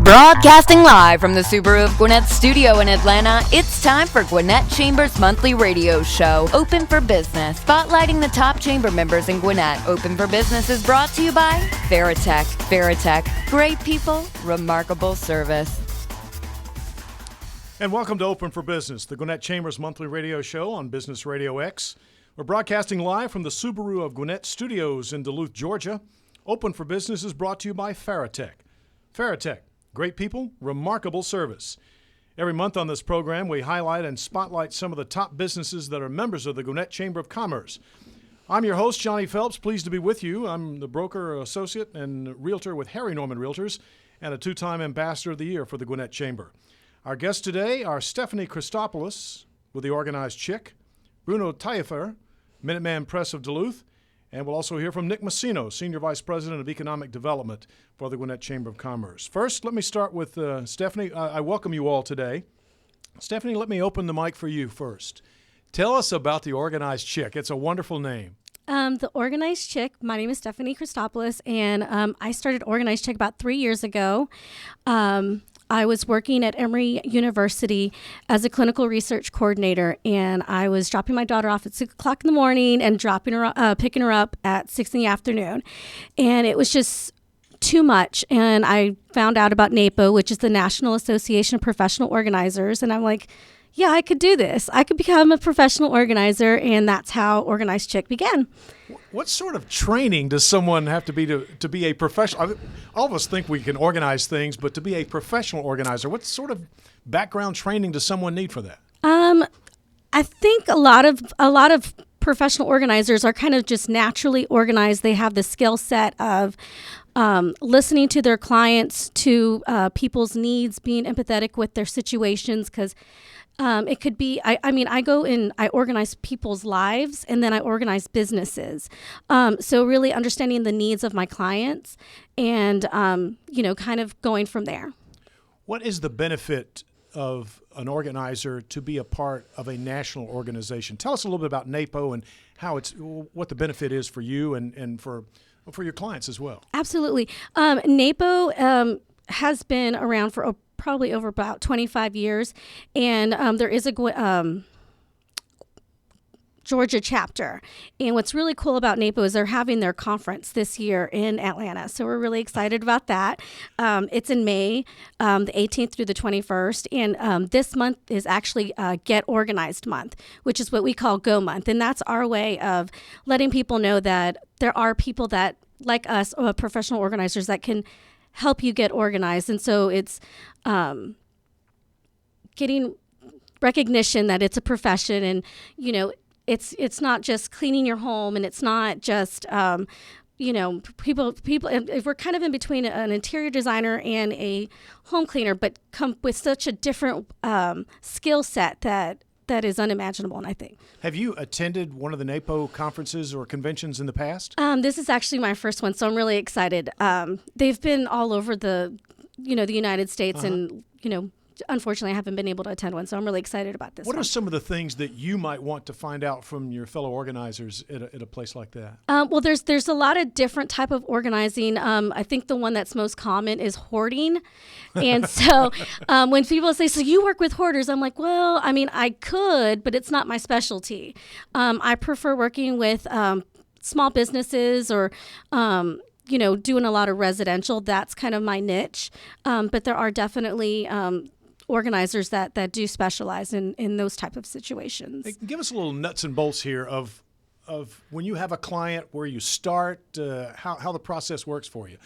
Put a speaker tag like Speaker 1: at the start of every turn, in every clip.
Speaker 1: Broadcasting live from the Subaru of Gwinnett studio in Atlanta, it's time for Gwinnett Chamber's monthly radio show, Open for Business, spotlighting the top chamber members in Gwinnett. Open for Business is brought to you by FarraTech. FarraTech, great people, remarkable service.
Speaker 2: And welcome to Open for Business, the Gwinnett Chamber's monthly radio show on Business RadioX. We're broadcasting live from the Subaru of Gwinnett studios in Duluth, Georgia. Open for Business is brought to you by FarraTech. FarraTech, great people, remarkable service. Every month on this program, we highlight and spotlight some of the top businesses that are members of the Gwinnett Chamber of Commerce. I'm your host, Johnny Phelps, pleased to be with you. I'm the broker, associate, and realtor with Harry Norman Realtors and a two-time ambassador of the year for the Gwinnett Chamber. Our guests today are Stephanie Christopolous with the Organized Chick, Bruno Taillefer, Minuteman Press of Duluth, and we'll also hear from Nick Masino, Senior Vice President of Economic Development for the Gwinnett Chamber of Commerce. First, let me start with Stephanie. I welcome you all today. Stephanie, let me open the mic for you first. Tell us about the Organized Chick. It's a wonderful name.
Speaker 3: The Organized Chick, my name is Stephanie Christopolous, and I started Organized Chick about 3 years ago. I was working at Emory University as a clinical research coordinator, and I was dropping my daughter off at 6 o'clock in the morning and picking her up at 6 in the afternoon. And it was just too much. And I found out about NAPO, which is the National Association of Professional Organizers. And I'm like, yeah, I could do this. I could become a professional organizer. And that's how Organized Chick began.
Speaker 2: What sort of training does someone have to be a professional? All of us think we can organize things, but to be a professional organizer, what sort of background training does someone need for that?
Speaker 3: I think a lot of professional organizers are kind of just naturally organized. They have the skill set of listening to their clients, to people's needs, being empathetic with their situations, because it could be, I go and I organize people's lives, and then I organize businesses. So really understanding the needs of my clients and, kind of going from there.
Speaker 2: What is the benefit of an organizer to be a part of a national organization? Tell us a little bit about NAPO and what the benefit is for you and for your clients as well.
Speaker 3: Absolutely. NAPO has been around for probably over about 25 years, and there is a Georgia chapter. And what's really cool about NAPO is they're having their conference this year in Atlanta. So we're really excited about that. It's in May, the 18th through the 21st. And this month is actually Get Organized Month, which is what we call Go Month. And that's our way of letting people know that there are people that, like us, professional organizers, that can help you get organized. And so it's getting recognition that it's a profession, and, it's not just cleaning your home, and it's not just, people, if we're kind of in between an interior designer and a home cleaner, but come with such a different skill set that is unimaginable, and I think.
Speaker 2: Have you attended one of the NAPO conferences or conventions in the past?
Speaker 3: This is actually my first one, so I'm really excited. They've been all over the United States, and, unfortunately, I haven't been able to attend one, so I'm really excited about this one.
Speaker 2: What are some of the things that you might want to find out from your fellow organizers at a place like that?
Speaker 3: Well, there's a lot of different type of organizing. I think the one that's most common is hoarding. And so when people say, so you work with hoarders, I'm like, well, I could, but it's not my specialty. I prefer working with small businesses or doing a lot of residential. That's kind of my niche. But there are definitely organizers that do specialize in those type of situations.
Speaker 2: Hey, give us a little nuts and bolts here of when you have a client, where you start, how the process works for you.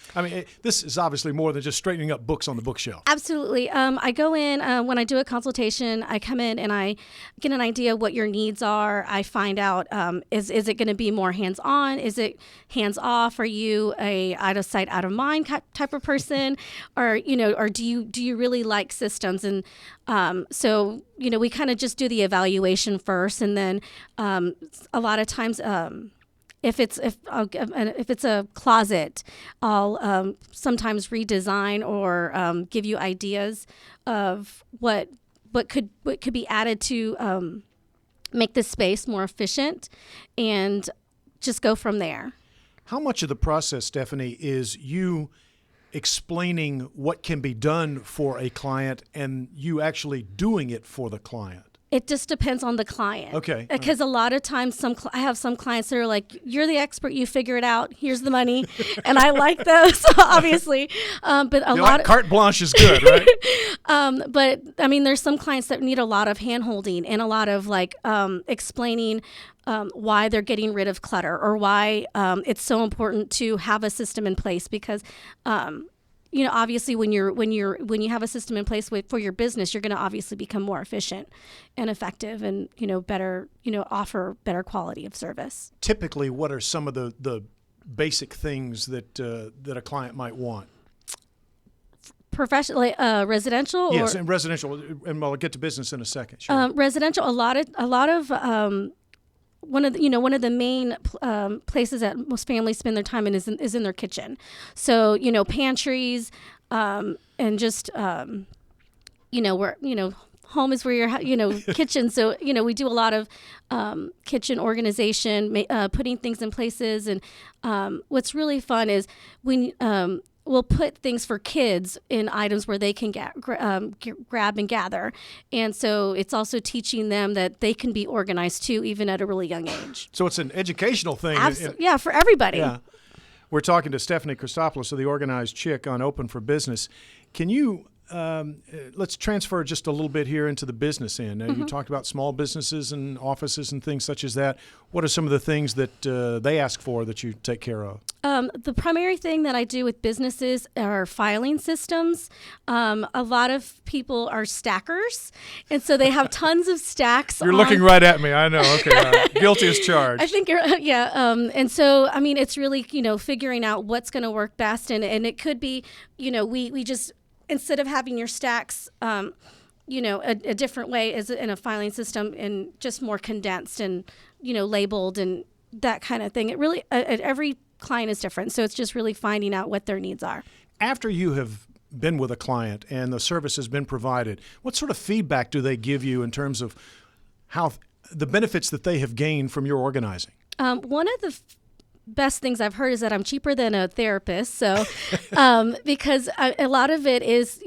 Speaker 2: This is obviously more than just straightening up books on the bookshelf.
Speaker 3: Absolutely. I go in, when I do a consultation, I come in and I get an idea what your needs are. I find out, is it going to be more hands-on? Is it hands-off? Are you a out-of-sight, out-of-mind type of person? Or do you really like systems? And so we kind of just do the evaluation first, and then a lot of times, if it's a closet, I'll sometimes redesign or give you ideas of what could be added to make the space more efficient, and just go from there.
Speaker 2: How much of the process, Stephanie, is you explaining what can be done for a client and you actually doing it for the client?
Speaker 3: It just depends on the client.
Speaker 2: Okay.
Speaker 3: Because a lot of times I have some clients that are like, you're the expert, you figure it out, here's the money. And I like those, obviously. But a lot
Speaker 2: of carte blanche is good, right?
Speaker 3: But I mean, there's some clients that need a lot of hand-holding and a lot of like explaining why they're getting rid of clutter, or why it's so important to have a system in place, because obviously when you have a system in place for your business, you're going to obviously become more efficient and effective, and better, offer better quality of service.
Speaker 2: Typically, what are some of the basic things that a client might want?
Speaker 3: Professional, residential.
Speaker 2: Yes, and residential, and I'll get to business in a second. Sure.
Speaker 3: Residential. A lot of one of the main places that most families spend their time in is in their kitchen. So pantries, and just where home is where your kitchen. So we do a lot of kitchen organization, putting things in places, and what's really fun is when we'll put things for kids in items where they can grab and gather. And so it's also teaching them that they can be organized too, even at a really young age.
Speaker 2: So it's an educational thing.
Speaker 3: Yeah, for everybody.
Speaker 2: Yeah. We're talking to Stephanie Christopolous of the Organized Chick on Open for Business. Can you, let's transfer just a little bit here into the business end. You talked about small businesses and offices and things such as that. What are some of the things that they ask for that you take care of?
Speaker 3: The primary thing that I do with businesses are filing systems. A lot of people are stackers, and so they have tons of stacks.
Speaker 2: You're looking right at me. I know. Okay. Guilty as charged.
Speaker 3: I think you're, yeah. And so, I mean, it's really, figuring out what's going to work best. And it could be, we just, instead of having your stacks, a different way as in a filing system, and just more condensed and, labeled and that kind of thing. It really, every client is different. So it's just really finding out what their needs are.
Speaker 2: After you have been with a client and the service has been provided, what sort of feedback do they give you in terms of how the benefits that they have gained from your organizing?
Speaker 3: One of the best things I've heard is that I'm cheaper than a therapist. So, because a lot of it is,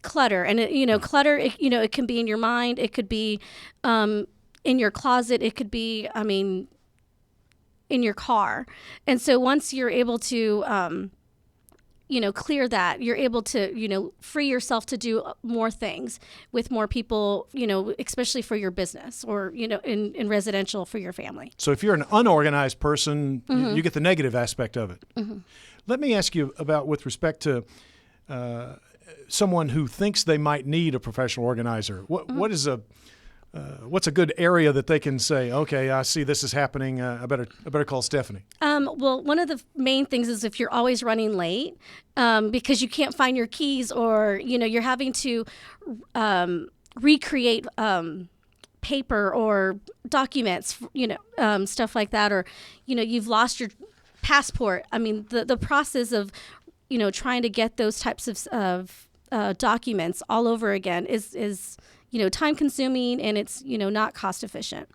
Speaker 3: clutter, and clutter. It can be in your mind. It could be in your closet. It could be, in your car. And so once you're able to, clear that, you're able to, free yourself to do more things with more people, especially for your business, or, in residential for your family.
Speaker 2: So if you're an unorganized person, you get the negative aspect of it. Let me ask you about, with respect to someone who thinks they might need a professional organizer. What is what's a good area that they can say, okay, I see this is happening. I better call Stephanie.
Speaker 3: Well, one of the main things is if you're always running late because you can't find your keys, or you're having to recreate paper or documents, stuff like that, or you've lost your passport. I mean, the process of trying to get those types of documents all over again is time consuming, and it's, not cost efficient.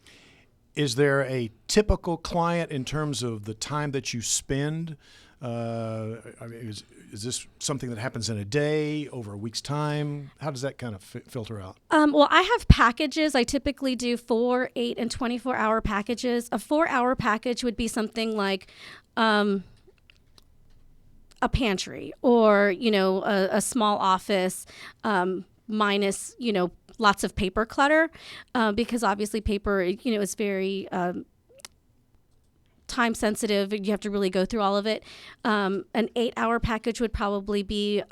Speaker 2: Is there a typical client in terms of the time that you spend? Is this something that happens in a day, over a week's time? How does that kind of filter out?
Speaker 3: Well, I have packages. I typically do 4, 8, and 24-hour packages. A 4-hour package would be something like a pantry, or, a small office, minus, lots of paper clutter, because obviously paper, is very time sensitive. You have to really go through all of it. An 8-hour package would probably be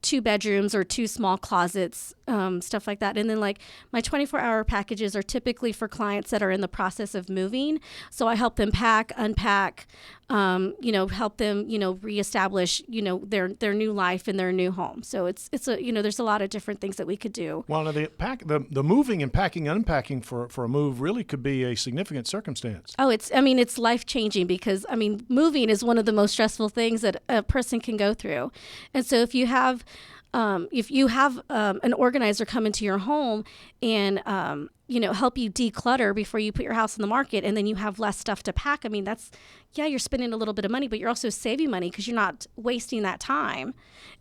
Speaker 3: 2 bedrooms or 2 small closets, stuff like that. And then like my 24-hour packages are typically for clients that are in the process of moving. So I help them pack, unpack, help them, reestablish, their new life in their new home. So it's a, there's a lot of different things that we could do.
Speaker 2: Well, now the moving and packing, unpacking for a move really could be a significant circumstance.
Speaker 3: Oh, it's life-changing, because, moving is one of the most stressful things that a person can go through. And so if you have an organizer come into your home and, help you declutter before you put your house on the market, and then you have less stuff to pack. I mean, you're spending a little bit of money, but you're also saving money because you're not wasting that time.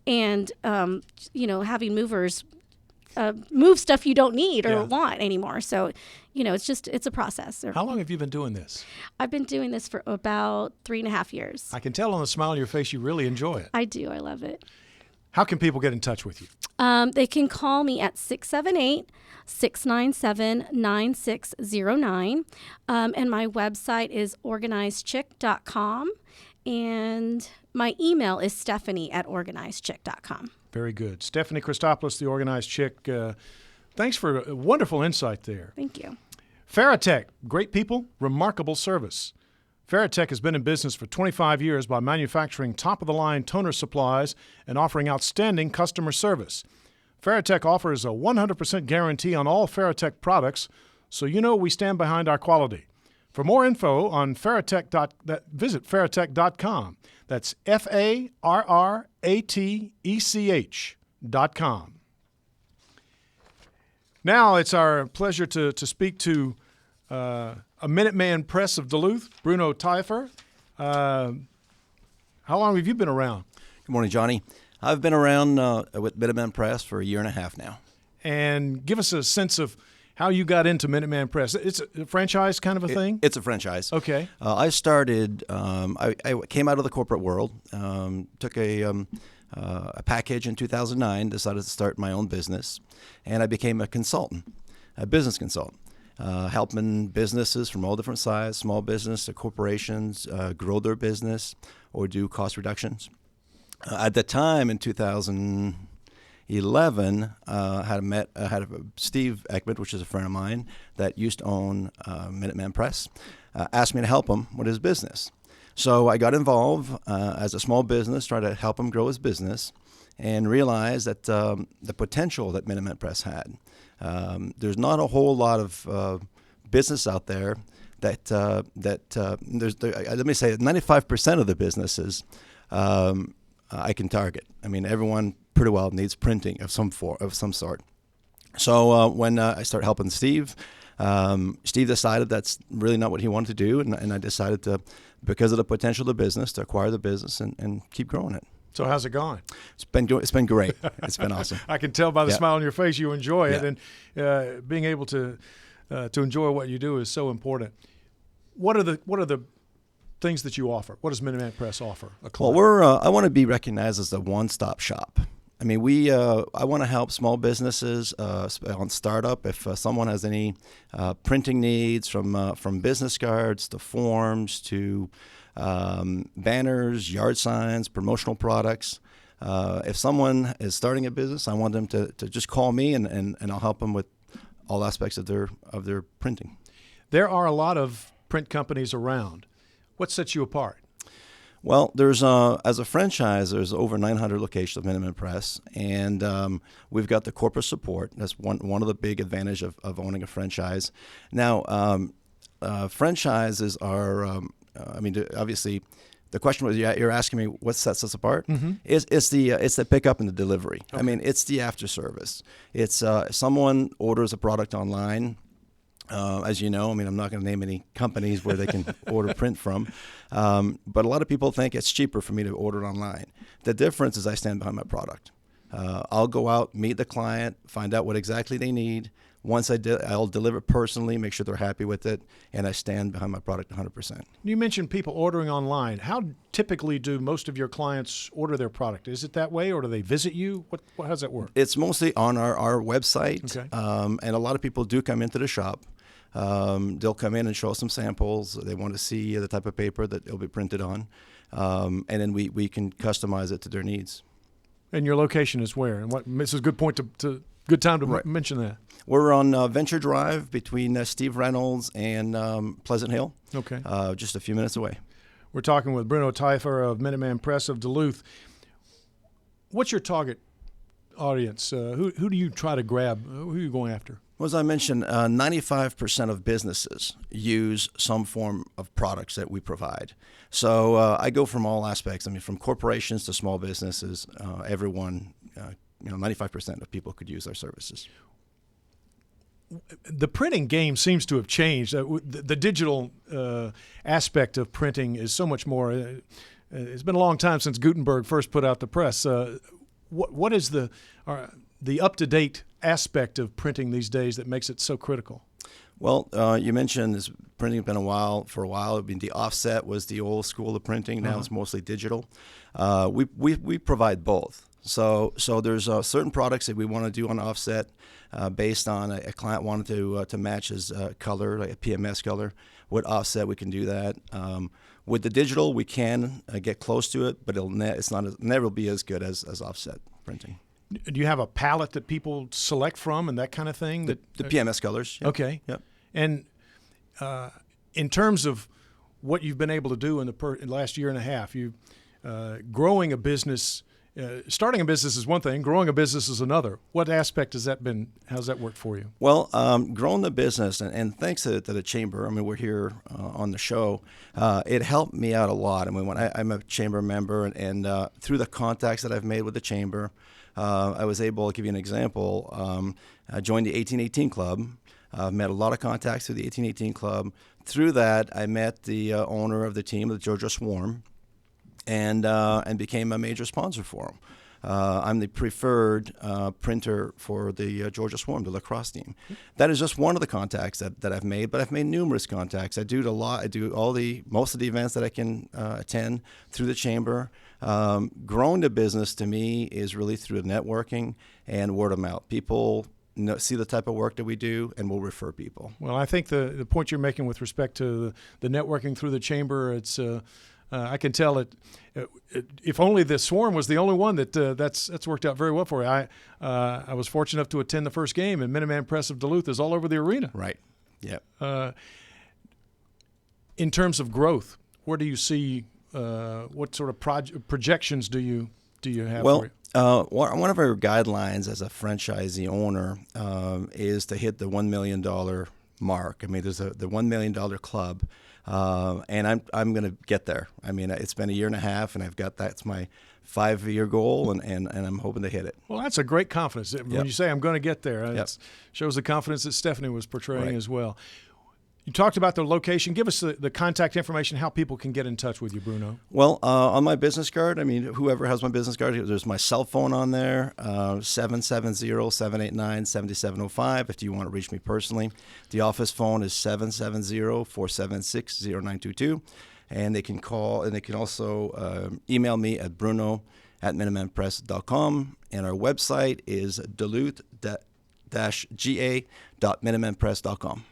Speaker 3: And, having movers move stuff you don't need or want anymore. So, it's a process.
Speaker 2: How long have you been doing this?
Speaker 3: I've been doing this for about 3.5 years.
Speaker 2: I can tell on the smile on your face you really enjoy it.
Speaker 3: I do. I love it.
Speaker 2: How can people get in touch with you?
Speaker 3: They can call me at 678-697-9609. And my website is organizedchick.com. And my email is stephanie@organizedchick.com.
Speaker 2: Very good. Stephanie Christopolous, the Organized Chick. Thanks for a wonderful insight there.
Speaker 3: Thank you.
Speaker 2: FarraTech, great people, remarkable service. FarraTech has been in business for 25 years by manufacturing top-of-the-line toner supplies and offering outstanding customer service. FarraTech offers a 100% guarantee on all FarraTech products, so we stand behind our quality. For more info on FarraTech, visit FarraTech.com. That's FarraTech.com. Now it's our pleasure to speak to a Minuteman Press of Duluth, Bruno Taillefer. How long have you been around?
Speaker 4: Good morning, Johnny. I've been around with Minuteman Press for 1.5 years now.
Speaker 2: And give us a sense of how you got into Minuteman Press. It's a franchise kind of a thing?
Speaker 4: It's a franchise.
Speaker 2: Okay.
Speaker 4: I started, I came out of the corporate world, took a package in 2009, decided to start my own business, and I became a consultant, a business consultant, helping businesses from all different sizes, small business to corporations, grow their business or do cost reductions. At the time in 2011, I had Steve Eckman, which is a friend of mine that used to own Minuteman Press, asked me to help him with his business. So I got involved as a small business, tried to help him grow his business, and realized that the potential that Minuteman Press had. There's not a whole lot of business out there that let me say 95% of the businesses I can target. I mean, everyone pretty well needs printing of some sort. So when I started helping Steve, Steve decided that's really not what he wanted to do, and I decided to, because of the potential of the business, to acquire the business and keep growing it.
Speaker 2: So how's it going?
Speaker 4: It's been great. It's been awesome.
Speaker 2: I can tell by the smile on your face you enjoy it,
Speaker 4: Yeah.
Speaker 2: and being able to enjoy what you do is so important. What are the things that you offer? What does Minuteman Press offer a client?
Speaker 4: Well, I want to be recognized as a one-stop shop. I mean, I want to help small businesses on startup. If someone has any printing needs, from business cards to forms to banners, yard signs, promotional products. If someone is starting a business, I want them to just call me, and I'll help them with all aspects of their printing.
Speaker 2: There are a lot of print companies around. What sets you apart?
Speaker 4: Well, there's as a franchise, there's over 900 locations of Minuteman Press, and we've got the corporate support. That's one of the big advantages of owning a franchise. Now, franchises are, obviously, the question was, you're asking me what sets us apart. Mm-hmm. It's the pickup and the delivery. Okay. I mean, it's the after service. It's if someone orders a product online. As you know, I mean, I'm not going to name any companies where they can order print from, but a lot of people think it's cheaper for me to order it online. The difference is I stand behind my product. I'll go out, meet the client, find out what exactly they need. Once I'll deliver personally, make sure they're happy with it, and I stand behind my product 100%.
Speaker 2: You mentioned people ordering online. How typically do most of your clients order their product? Is it that way, or do they visit you? How does that work?
Speaker 4: It's mostly on our website,
Speaker 2: okay.
Speaker 4: And a lot of people do come into the shop. They'll come in and show us some samples. They want to see the type of paper that it'll be printed on, and then we can customize it to their needs. And
Speaker 2: your location is where? And this is a good point good time to
Speaker 4: right.
Speaker 2: mention that.
Speaker 4: We're on Venture Drive between Steve Reynolds and Pleasant Hill.
Speaker 2: Okay.
Speaker 4: Just a few minutes away.
Speaker 2: We're talking with Bruno Taillefer of Minuteman Press of Duluth. What's your target audience? Who do you try to grab? Who are you going after?
Speaker 4: Well, as I mentioned, 95% of businesses use some form of products that we provide. So I go from all aspects. I mean, from corporations to small businesses, everyone, 95% of people could use our services.
Speaker 2: the printing game seems to have changed. The digital aspect of printing is so much more. It's been a long time since Gutenberg first put out the press. What is the up-to-date aspect of printing these days that makes it so critical?
Speaker 4: Well, you mentioned this printing been for a while. I mean, the offset was the old school of printing. Now it's mostly digital. We provide both. So there's certain products that we want to do on offset based on a client wanted to match his color, like a PMS color. With offset, we can do that. With the digital, we can get close to it, but it's never be as good as offset printing.
Speaker 2: Do you have a palette that people select from and that kind of thing?
Speaker 4: The PMS colors. Yep.
Speaker 2: Okay.
Speaker 4: Yep.
Speaker 2: And in terms of what you've been able to do in the last year and a half, you growing a business. Starting a business is one thing. Growing a business is another. What aspect has that been? How's that worked for you?
Speaker 4: Well, growing the business, and thanks to the chamber. I mean, we're here on the show. It helped me out a lot. I mean, when I'm a chamber member, and through the contacts that I've made with the chamber, I was able to give you an example. I joined the 1818 Club. Met a lot of contacts through the 1818 Club. Through that, I met the owner of the team, the Georgia Swarm, and became a major sponsor for them. I'm the preferred printer for the Georgia Swarm, the lacrosse team. That is just one of the contacts that I've made, but I've made numerous contacts. I do most of the events that I can attend through the chamber. Growing the business to me is really through networking and word of mouth. People see the type of work that we do, and we'll refer people.
Speaker 2: Well, I think the point you're making with respect to the networking through the chamber, it's I can tell it. If only the Swarm was the only one that's worked out very well for you. I was fortunate enough to attend the first game, and Minuteman Press of Duluth is all over the arena.
Speaker 4: Right. Yeah.
Speaker 2: In terms of growth, where do you see? What sort of projections do you have?
Speaker 4: Well,
Speaker 2: for you?
Speaker 4: One of our guidelines as a franchisee owner is to hit the $1 million mark. I mean, there's the $1 million club, and I'm going to get there. I mean, it's been a year and a half, and that's my 5-year goal, and I'm hoping to hit it.
Speaker 2: Well, that's a great confidence. When you say I'm going to get there, it shows the confidence that Stephanie was portraying as well. You talked about the location. Give us the contact information, how people can get in touch with you, Bruno.
Speaker 4: Well, on my business card, I mean, whoever has my business card, there's my cell phone on there, 770-789-7705 if you want to reach me personally. The office phone is 770-476-0922. And they can call, and they can also email me at bruno@minutemanpress.com. And our website is duluth-ga.minutemanpress.com.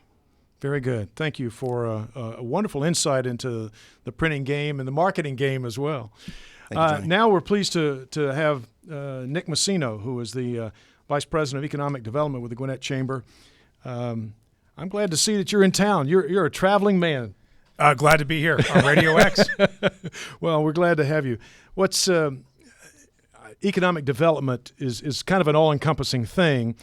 Speaker 2: Very good. Thank you for a wonderful insight into the printing game and the marketing game as well.
Speaker 4: Thank you, Johnny.
Speaker 2: Now we're pleased to have Nick Masino, who is the Vice President of Economic Development with the Gwinnett Chamber. I'm glad to see that you're in town. You're a traveling man.
Speaker 5: Glad to be here on RadioX.
Speaker 2: Well, we're glad to have you. What's economic development is kind of an all-encompassing thing.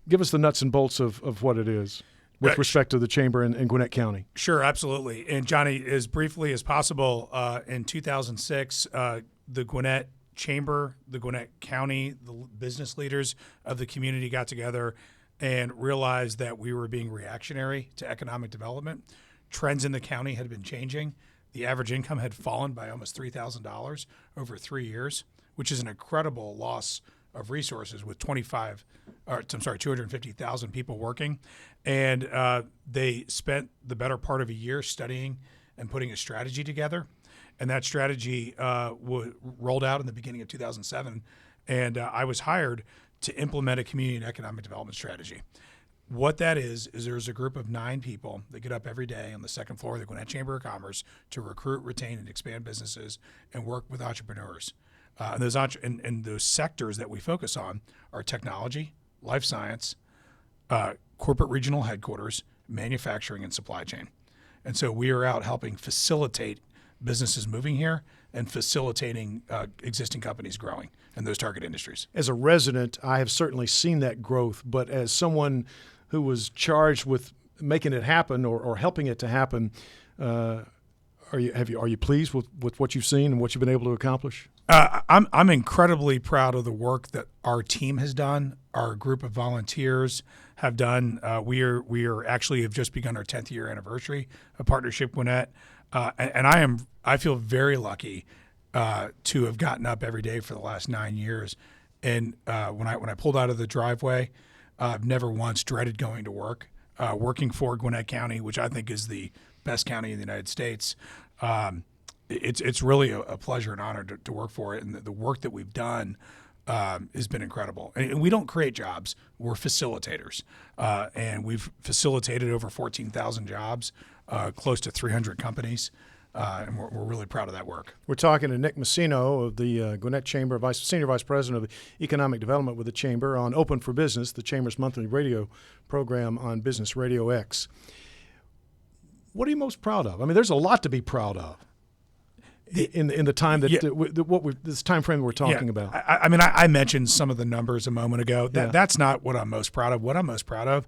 Speaker 2: Give us the nuts and bolts of what it is with respect to the chamber in Gwinnett County.
Speaker 5: Sure, absolutely. And Johnny, as briefly as possible, in 2006, the Gwinnett Chamber, the Gwinnett County, the business leaders of the community got together and realized that we were being reactionary to economic development. Trends in the county had been changing. The average income had fallen by almost $3,000 over 3 years, which is an incredible loss of resources with 250,000 people working. And they spent the better part of a year studying and putting a strategy together. And that strategy rolled out in the beginning of 2007. And I was hired to implement a community and economic development strategy. What that is there's a group of 9 people that get up every day on the second floor of the Gwinnett Chamber of Commerce to recruit, retain, and expand businesses and work with entrepreneurs. And those sectors that we focus on are technology, life science, corporate regional headquarters, manufacturing, and supply chain. And so we are out helping facilitate businesses moving here and facilitating existing companies growing in those target industries.
Speaker 2: As a resident, I have certainly seen that growth, but as someone who was charged with making it happen or helping it to happen, are you pleased with what you've seen and what you've been able to accomplish?
Speaker 5: I'm incredibly proud of the work that our team has done. Our group of volunteers have done. We are actually have just begun our 10th year anniversary of Partnership Gwinnett, and I feel very lucky to have gotten up every day for the last 9 years. And when I pulled out of the driveway, I've never once dreaded going to work. Working for Gwinnett County, which I think is the best county in the United States. It's really a pleasure and honor to work for it, and the work that we've done has been incredible. And we don't create jobs; we're facilitators, and we've facilitated over 14,000 jobs, close to 300 companies, and we're really proud of that work.
Speaker 2: We're talking to Nick Masino of the Gwinnett Chamber, Senior Vice President of Economic Development with the Chamber, on Open for Business, the Chamber's monthly radio program on Business RadioX. What are you most proud of? I mean, there's a lot to be proud of in the time that this time frame we're talking about.
Speaker 5: I mean, I mentioned some of the numbers a moment ago. That's not what I'm most proud of. What I'm most proud of,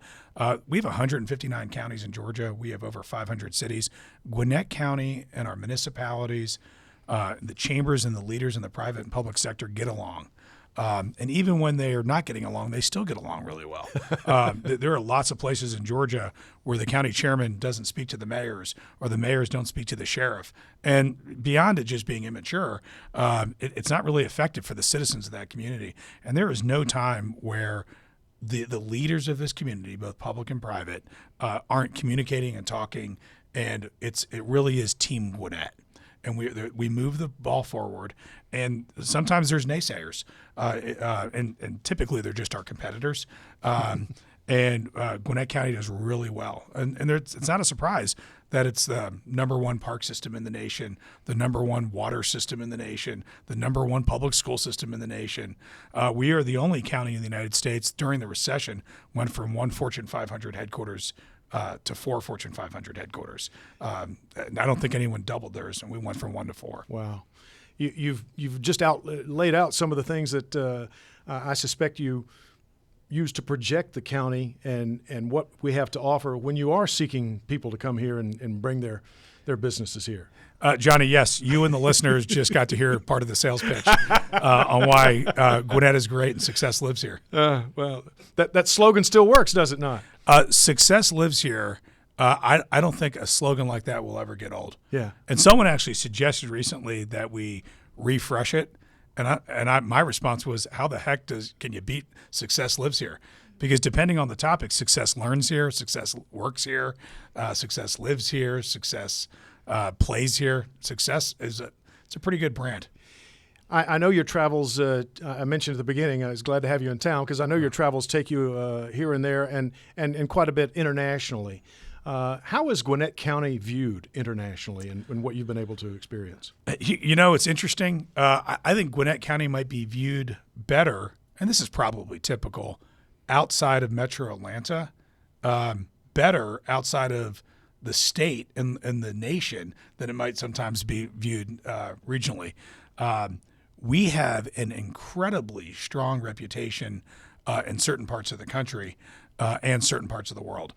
Speaker 5: we have 159 counties in Georgia. We have over 500 cities. Gwinnett County and our municipalities, the chambers and the leaders in the private and public sector get along. And even when they are not getting along, they still get along really well. There are lots of places in Georgia where the county chairman doesn't speak to the mayors, or the mayors don't speak to the sheriff. And beyond it just being immature, it's not really effective for the citizens of that community. And there is no time where the leaders of this community, both public and private, aren't communicating and talking. And it really is Team Gwinnett. And we move the ball forward, and sometimes there's naysayers, and typically they're just our competitors. And Gwinnett County does really well, and it's not a surprise that it's the number one park system in the nation, the number one water system in the nation, the number one public school system in the nation. We are the only county in the United States during the recession went from one Fortune 500 headquarters to 4 Fortune 500 headquarters. I don't think anyone doubled theirs, and we went from 1 to 4.
Speaker 2: Wow. You've just laid out some of the things that I suspect you use to project the county and what we have to offer when you are seeking people to come here and bring their businesses here.
Speaker 5: Johnny, yes, you and the listeners just got to hear part of the sales pitch on why Gwinnett is great and success lives here.
Speaker 2: Well, that slogan still works, does it not?
Speaker 5: Success lives here. I don't think a slogan like that will ever get old.
Speaker 2: Yeah.
Speaker 5: And someone actually suggested recently that we refresh it, and my response was, how the heck can you beat success lives here? Because depending on the topic, success learns here, success works here, success lives here, success plays here. Success it's a pretty good brand.
Speaker 2: I know your travels, I mentioned at the beginning, I was glad to have you in town because I know your travels take you here and there and quite a bit internationally. How is Gwinnett County viewed internationally and what you've been able to experience?
Speaker 5: You know, it's interesting. I think Gwinnett County might be viewed better, and this is probably typical, outside of Metro Atlanta, better outside of the state and the nation than it might sometimes be viewed regionally. We have an incredibly strong reputation in certain parts of the country and certain parts of the world.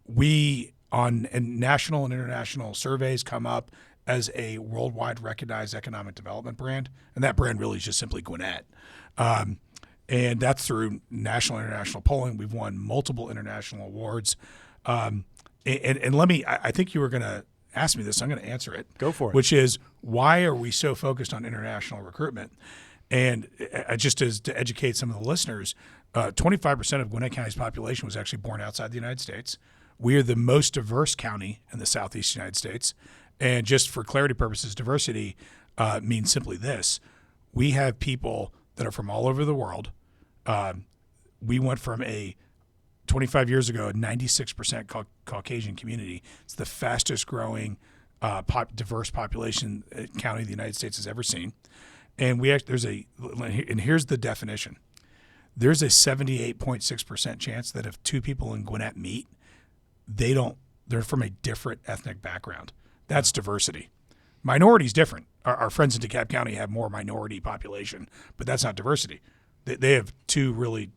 Speaker 5: We, on national and international surveys, come up as a worldwide recognized economic development brand, and that brand really is just simply Gwinnett. And that's through national and international polling. We've won multiple international awards. And I think you were going to ask me this. I'm going to answer it.
Speaker 2: Go for it.
Speaker 5: Which is, why are we so focused on international recruitment? And just as to educate some of the listeners, 25% of Gwinnett County's population was actually born outside the United States. We are the most diverse county in the Southeast United States. And just for clarity purposes, diversity means simply this. We have people that are from all over the world. We went from 25 years ago, a 96% Caucasian community. It's the fastest growing diverse population county the United States has ever seen. And and here's the definition. There's a 78.6% chance that if two people in Gwinnett meet, they're from a different ethnic background. That's diversity. Minority is different. Our friends in DeKalb County have more minority population, but that's not diversity. They have two really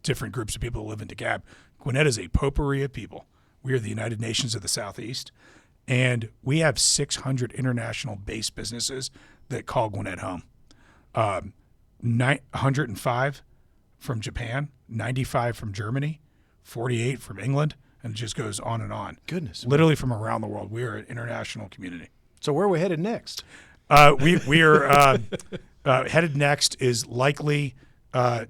Speaker 5: different groups of people who live in DeKalb. Gwinnett is a potpourri of people. We are the United Nations of the Southeast, and we have 600 international-based businesses that call Gwinnett home. 105 from Japan, 95 from Germany, 48 from England, and it just goes on and on.
Speaker 2: Goodness.
Speaker 5: Literally from around the world. We are an international community.
Speaker 2: So where are we headed next?
Speaker 5: We are headed next is likely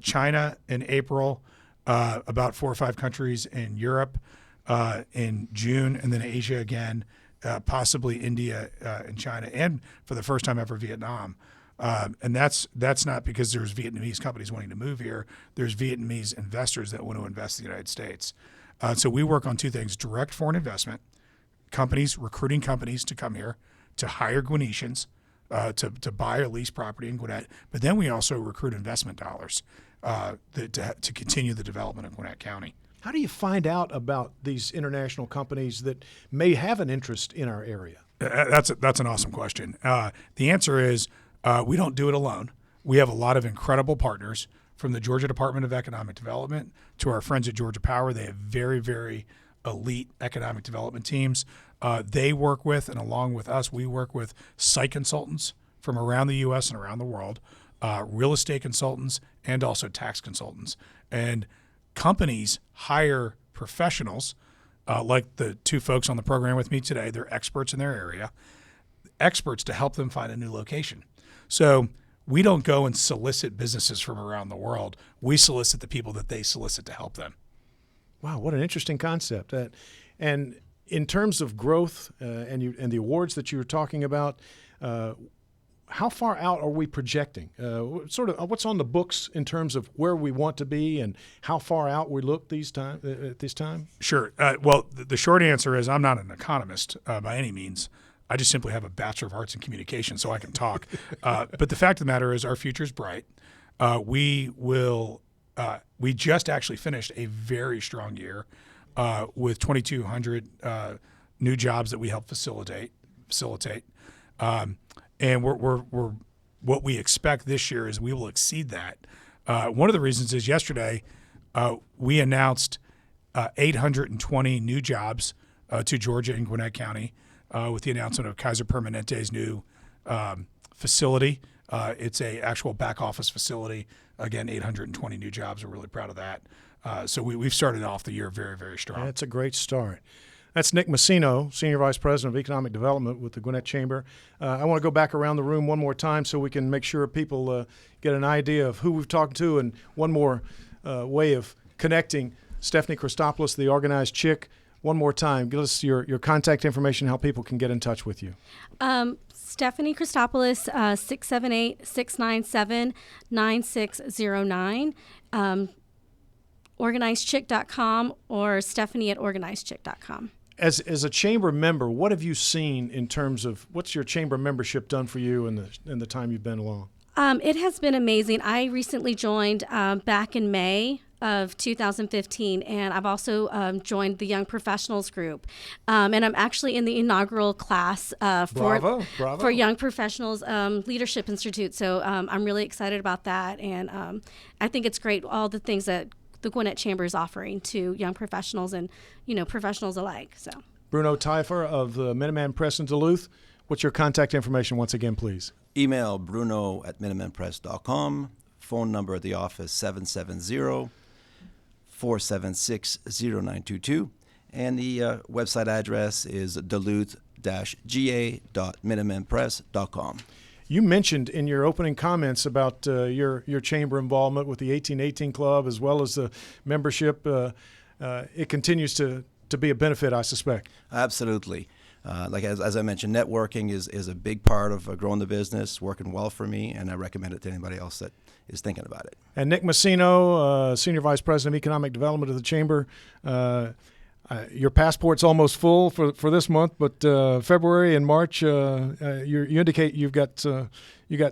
Speaker 5: China in April, about 4 or 5 countries in Europe in June, and then Asia again, possibly India and China, and for the first time ever, Vietnam. And that's not because there's Vietnamese companies wanting to move here. There's Vietnamese investors that want to invest in the United States. So we work on 2 things: direct foreign investment, companies, recruiting companies to come here, to hire Gwinnetians, to buy or lease property in Gwinnett. But then we also recruit investment dollars to continue the development of Gwinnett County.
Speaker 2: How do you find out about these international companies that may have an interest in our area?
Speaker 5: That's an awesome question. The answer is we don't do it alone. We have a lot of incredible partners, from the Georgia Department of Economic Development to our friends at Georgia Power. They have very, very elite economic development teams. They work with, and along with us, we work with site consultants from around the U.S. and around the world, real estate consultants, and also tax consultants. And companies hire professionals like the 2 folks on the program with me today. They're experts in their area, experts to help them find a new location. So we don't go and solicit businesses from around the world. We solicit the people that they solicit to help them.
Speaker 2: Wow, what an interesting concept. And in terms of growth and the awards that you were talking about, how far out are we projecting? Sort of what's on the books in terms of where we want to be and how far out we look at this time?
Speaker 5: Sure. Well, the short answer is I'm not an economist by any means. I just simply have a Bachelor of Arts in Communication, so I can talk. But the fact of the matter is our future is bright. We just actually finished a very strong year with 2,200 new jobs that we help facilitate. And we're what we expect this year is we will exceed that. One of the reasons is yesterday we announced 820 new jobs to Georgia and Gwinnett County with the announcement of Kaiser Permanente's new facility. It's a actual back office facility. Again, 820 new jobs. We're really proud of that. So we've started off the year very, very strong.
Speaker 2: That's a great start. That's Nick Masino, Senior Vice President of Economic Development with the Gwinnett Chamber. I want to go back around the room one more time so we can make sure people get an idea of who we've talked to, and one more way of connecting. Stephanie Christopolous, the Organized Chick. One more time, give us your contact information, how people can get in touch with you.
Speaker 3: Stephanie Christopolous, 678-697-9609. OrganizedChick.com or Stephanie@OrganizedChick.com.
Speaker 2: As a chamber member, what have you seen in terms of what's your chamber membership done for you in the time you've been along?
Speaker 3: It has been amazing. I recently joined back in May of 2015, and I've also joined the Young Professionals group. And I'm actually in the inaugural class
Speaker 2: Bravo.
Speaker 3: for Young Professionals Leadership Institute. So I'm really excited about that, and I think it's great, all the things that the Gwinnett Chamber is offering to young professionals and, professionals alike. So,
Speaker 2: Bruno Taillefer of the Minuteman Press in Duluth. What's your contact information once again, please?
Speaker 4: Email bruno@minutemanpress.com. Phone number at the office 770-476-0922. And the website address is duluth-ga.minutemanpress.com.
Speaker 2: You mentioned in your opening comments about your chamber involvement with the 1818 Club as well as the membership. It continues to be a benefit, I suspect.
Speaker 4: Absolutely. As I mentioned, networking is a big part of growing the business, working well for me, and I recommend it to anybody else that is thinking about it.
Speaker 2: And Nick Masino, Senior Vice President of Economic Development of the Chamber. Your passport's almost full for this month, but February and March, you indicate you got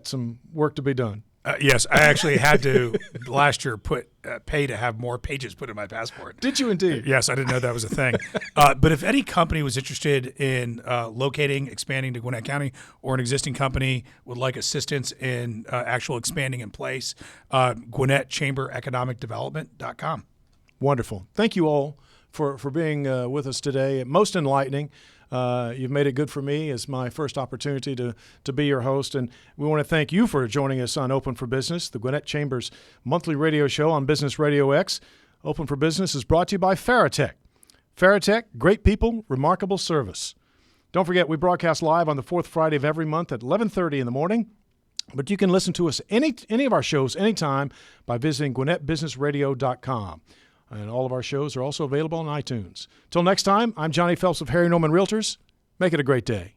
Speaker 2: some work to be done.
Speaker 5: Yes, I actually had to last year pay to have more pages put in my passport.
Speaker 2: Did you indeed?
Speaker 5: Yes, I didn't know that was a thing. But if any company was interested in locating, expanding to Gwinnett County, or an existing company would like assistance in actual expanding in place, GwinnettChamberEconomicDevelopment.com.
Speaker 2: Wonderful. Thank you all for being with us today. Most enlightening. You've made it good for me. It's my first opportunity to be your host. And we want to thank you for joining us on Open for Business, the Gwinnett Chamber's monthly radio show on Business Radio X. Open for Business is brought to you by FarraTech. FarraTech, great people, remarkable service. Don't forget, we broadcast live on the fourth Friday of every month at 11:30 in the morning. But you can listen to us any of our shows anytime by visiting GwinnettBusinessRadio.com. And all of our shows are also available on iTunes. Till next time, I'm Johnny Phelps of Harry Norman Realtors. Make it a great day.